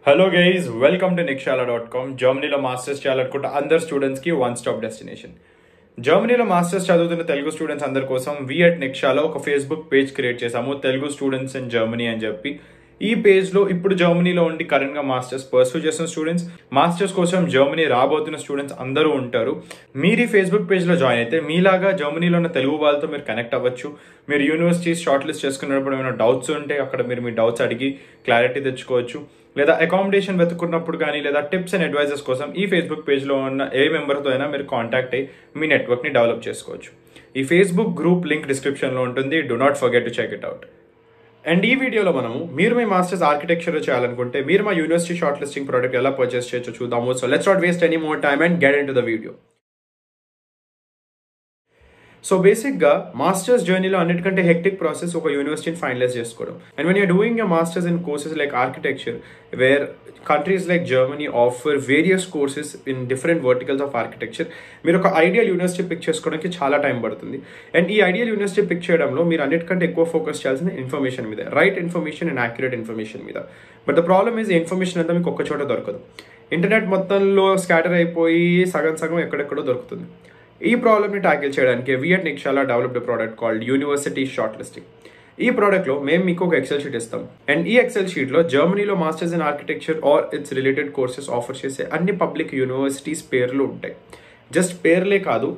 Hello guys, welcome to nikshala.com. జర్మనీలో masters చేయాలనుకుంటే అందరు స్టూడెంట్స్ కి వన్ స్టాప్ డెస్టినేషన్. జర్మనీలో మాస్టర్స్ చదువుతున్న తెలుగు స్టూడెంట్స్ అందరి కోసం వి అట్ నిక్షాలో ఒక ఫేస్బుక్ పేజ్ క్రియేట్ చేసాము, తెలుగు స్టూడెంట్స్ ఇన్ జర్మనీ అని చెప్పి. ఈ పేజ్ లో ఇప్పుడు జర్మనీలో ఉండి కరెంట్ గా మాస్టర్స్ పర్సూ చేస్తున్న స్టూడెంట్స్, మాస్టర్స్ కోసం జర్మనీ రాబోతున్న స్టూడెంట్స్ అందరూ ఉంటారు. మీరు ఈ ఫేస్బుక్ పేజ్ లో జాయిన్ అయితే మీలాగా జర్మనీలో ఉన్న తెలుగు వాళ్ళతో మీరు కనెక్ట్ అవ్వచ్చు. మీరు యూనివర్సిటీస్ షార్ట్ లిస్ట్ చేసుకున్నప్పుడు ఏమైనా డౌట్స్ ఉంటే అక్కడ మీరు మీ డౌట్స్ అడిగి క్లారిటీ తెచ్చుకోవచ్చు. లేదా అకామిడేషన్ వెతుకున్నప్పుడు కానీ లేదా టిప్స్ అండ్ అడ్వైజెస్ కోసం ఈ ఫేస్బుక్ పేజ్లో ఉన్న ఏ మెంబర్తో అయినా మీరు కాంటాక్ట్ అయ్యి మీ నెట్వర్క్ని డెవలప్ చేసుకోవచ్చు. ఈ ఫేస్బుక్ గ్రూప్ లింక్ డిస్క్రిప్షన్లో ఉంటుంది. Do not forget to check it out. And ఈ వీడియోలో మనము మీరు మీ మాస్టర్స్ ఆర్కిటెక్చర్ చేయాలనుకుంటే మీరు మా యూనివర్సిటీ షార్ట్ లిస్టింగ్ ప్రోడక్ట్ ఎలా పర్చేస్ చేయొచ్చో చూద్దాము. So let's not waste any more time and get into the video. So బేసిక్గా మాస్టర్స్ జర్నీలో అన్నిటికంటే హెక్టిక్ ప్రాసెస్ ఒక యూనివర్సిటీని ఫైనలైజ్ చేసుకోవడం. And when you're doing your masters in courses like architecture, where countries like Germany offer various courses in different verticals of architecture, మీరు ఒక ideal university pick చేసుకోవడానికి చాలా టైం పడుతుంది. అండ్ ఈ ఐడియల్ యూనివర్సిటీ పిక్ చేయడంలో మీరు అన్నిటికంటే ఎక్కువ ఫోకస్ చేయాల్సిన ఇన్ఫర్మేషన్ మీద, right information and accurate information మీద. But the problem is information అంతా మీకు ఒక్క చోట దొరకదు. ఇంటర్నెట్ మొత్తంలో స్కాటర్ అయిపోయి సగం సగం ఎక్కడెక్కడో దొరుకుతుంది. ఈ ప్రాబ్లమ్ని ట్యాకిల్ చేయడానికి we at Nikshala developed product called university short listing. ఈ ప్రోడక్ట్లో మేము మీకు ఒక ఎక్సెల్ షీట్ ఇస్తాం. అండ్ ఈ ఎక్సెల్ షీట్లో జర్మనీలో masters in architecture or it's related courses offer చేసే అన్ని పబ్లిక్ యూనివర్సిటీస్ పేర్లు ఉంటాయి. జస్ట్ పేర్లే కాదు,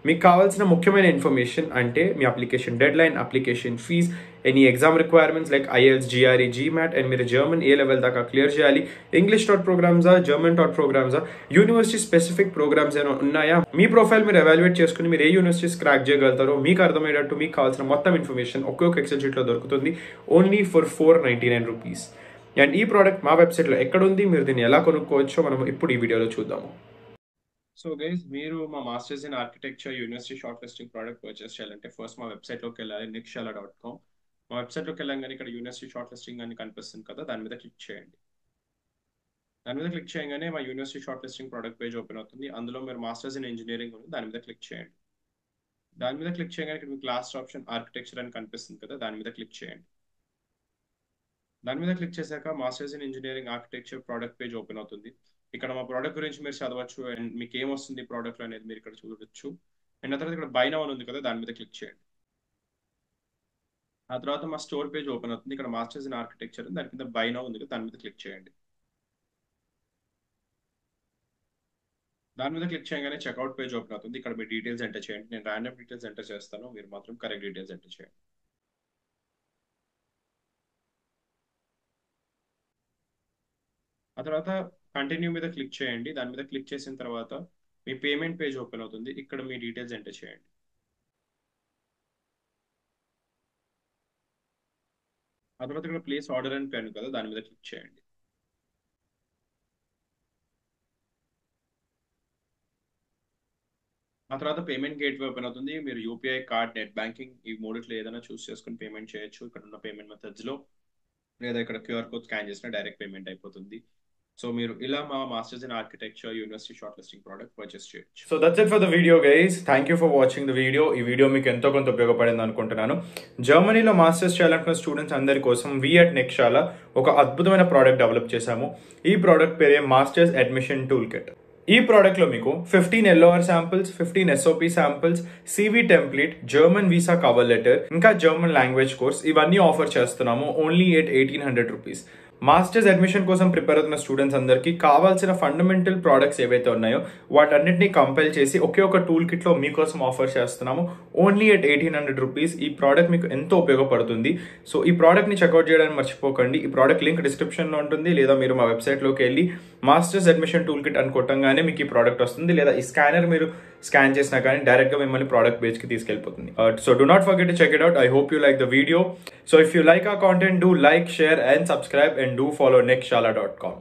మీకు కావాల్సిన ముఖ్యమైన ఇన్ఫర్మేషన్ అంటే మీ application deadline, application fees, any exam requirements like IELTS, GRE, GMAT, and మీరు జర్మన్ ఏ లెవెల్ దాకా క్లియర్ చేయాలి, ఇంగ్లీష్ టాట్ ప్రోగ్రామ్సా, జర్మన్ టాట్ ప్రోగ్రామ్సా, యూనివర్సిటీ స్పెసిఫిక్ ప్రోగ్రామ్స్ ఏమైనా ఉన్నాయా, మీ ప్రొఫైల్ మీరు ఎవాల్యుయేట్ చేసుకుని మీరు ఏ యూనివర్సిటీస్ క్రాక్ చేయగలుగుతారో మీకు అర్థమయ్యేటట్టు మీకు కావాల్సిన మొత్తం ఇన్ఫర్మేషన్ ఒక్కొక్క ఎక్సెల్ షీట్లో దొరుకుతుంది, ఓన్లీ ఫర్ $499. అండ్ ఈ ప్రోడక్ట్ మా వెబ్సైట్లో ఎక్కడుంది, మీరు దీన్ని ఎలా కొనుక్కోవచ్చో మనం ఇప్పుడు ఈ వీడియోలో చూద్దాము. సో గైస్, మీరు మా masters in architecture university short listing product purchase చేయాలంటే ఫస్ట్ మా వెబ్సైట్లోకి వెళ్ళాలి, nikshala.com. మా వెబ్సైట్లోకి వెళ్ళగానే ఇక్కడ యూనివర్సిటీ షార్ట్ లిస్టింగ్ అని కనిపిస్తుంది కదా, దాని మీద క్లిక్ చేయండి. దాని మీద క్లిక్ చేయగానే మా university short listing product page open అవుతుంది. అందులో మీరు మాస్టర్స్ ఇన్ ఇంజనీరింగ్ ఉంది, దాని మీద క్లిక్ చేయండి. దాని మీద క్లిక్ చేయగానే ఇక్కడ మీకు లాస్ట్ ఆప్షన్ ఆర్కిటెక్చర్ అని కనిపిస్తుంది కదా, దాని మీద క్లిక్ చేయండి. దాని మీద క్లిక్ చేశాక masters in engineering architecture product page open అవుతుంది. ఇక్కడ మా ప్రోడక్ట్ గురించి మీరు చదవచ్చు అండ్ మీకు ఏమొస్తుంది ప్రోడక్ట్లో అనేది మీరు ఇక్కడ చూడవచ్చు. అండ్ ఆ తర్వాత ఇక్కడ బై నౌ అని ఉంది కదా, దాని మీద క్లిక్ చేయండి. ఆ తర్వాత మా స్టోర్ పేజ్ ఓపెన్ అవుతుంది. ఇక్కడ మాస్టర్స్ ఇన్ ఆర్కిటెక్చర్ దాని కింద బై నౌ ఉంది కదా, దాని మీద క్లిక్ చేయండి. దాని మీద క్లిక్ చేయగానే చెక్అవుట్ పేజ్ ఓపెన్ అవుతుంది. ఇక్కడ మీ డీటెయిల్స్ ఎంటర్ చేయండి. నేను ర్యాండమ్ డీటెయిల్స్ ఎంటర్ చేస్తాను, మీరు మాత్రం కరెక్ట్ డీటెయిల్స్ ఎంటర్ చేయండి. ఆ తర్వాత కంటిన్యూ మీద క్లిక్ చేయండి. దాని మీద క్లిక్ చేసిన తర్వాత మీ పేమెంట్ పేజ్ ఓపెన్ అవుతుంది. ఇక్కడ మీ డీటెయిల్స్ ఎంటర్ చేయండి. ఆ తర్వాత ఇక్కడ ప్లేస్ ఆర్డర్ అని పేరు కదా, దాని మీద క్లిక్ చేయండి. ఆ తర్వాత పేమెంట్ గేట్వే ఓపెన్ అవుతుంది. మీరు యూపీఐ, కార్డ్, నెట్ బ్యాంకింగ్ ఈ మూడిట్లో ఏదైనా చూస్ చేసుకుని పేమెంట్ చేయొచ్చు. ఇక్కడ ఉన్న పేమెంట్ మెథడ్స్లో లేదా ఇక్కడ క్యూఆర్ కోడ్ స్కాన్ చేసిన డైరెక్ట్ పేమెంట్ అయిపోతుంది. సో మీరు ఇలా మా masters in architecture university short listing product purchase చేయొచ్చు. So that's it for the video guys. Thank you for watching the video. ఈ వీడియో మీకు ఎంతో కొంత ఉపయోగపడింది అనుకుంటున్నాను. జర్మనీలో మాస్టర్స్ చేయాలనుకున్న స్టూడెంట్స్ అందరి కోసం వి అట్ నిక్షాలా ఒక అద్భుతమైన ప్రోడక్ట్ డెవలప్ చేశాము. ఈ ప్రోడక్ట్ పేరే మాస్టర్స్ అడ్మిషన్ టూల్ కిట్. ఈ ప్రోడక్ట్లో మీకు 15 LOR samples, 15 SOP samples, CV template, German visa cover letter, ఇంకా జర్మన్ లాంగ్వేజ్ కోర్స్ ఇవన్నీ ఆఫర్ చేస్తున్నాము ఓన్లీ ఎట్ $1,800. మాస్టర్స్ అడ్మిషన్ కోసం ప్రిపేర్ అవుతున్న స్టూడెంట్స్ అందరికీ కావాల్సిన ఫండమెంటల్ ప్రోడక్ట్స్ ఏవైతే ఉన్నాయో వాటన్నిటిని కంపైల్ చేసి ఒకే ఒక టూల్ కిట్లో మీకోసం ఆఫర్ చేస్తున్నాము ఓన్లీ ఎట్ $1,800. ఈ ప్రోడక్ట్ మీకు ఎంతో ఉపయోగపడుతుంది. సో ఈ ప్రోడక్ట్ని చెక్అవుట్ చేయడానికి మర్చిపోకండి. ఈ ప్రోడక్ట్ లింక్ డిస్క్రిప్షన్లో ఉంటుంది, లేదా మీరు మా వెబ్సైట్లోకి వెళ్ళి మాస్టర్స్ అడ్మిషన్ టూల్ కిట్ అని కొట్టంగానే మీకు ఈ ప్రోడక్ట్ వస్తుంది, లేదా ఈ స్కానర్ మీరు స్కాన్ చేసినా కానీ డైరెక్ట్గా మిమ్మల్ని ప్రోడక్ట్ పేజ్కి తీసుకెళ్ళిపోతుంది. So do not forget to check it out. I hope you like the video. So if you like our content, do like, share and subscribe and do follow nikshala.com.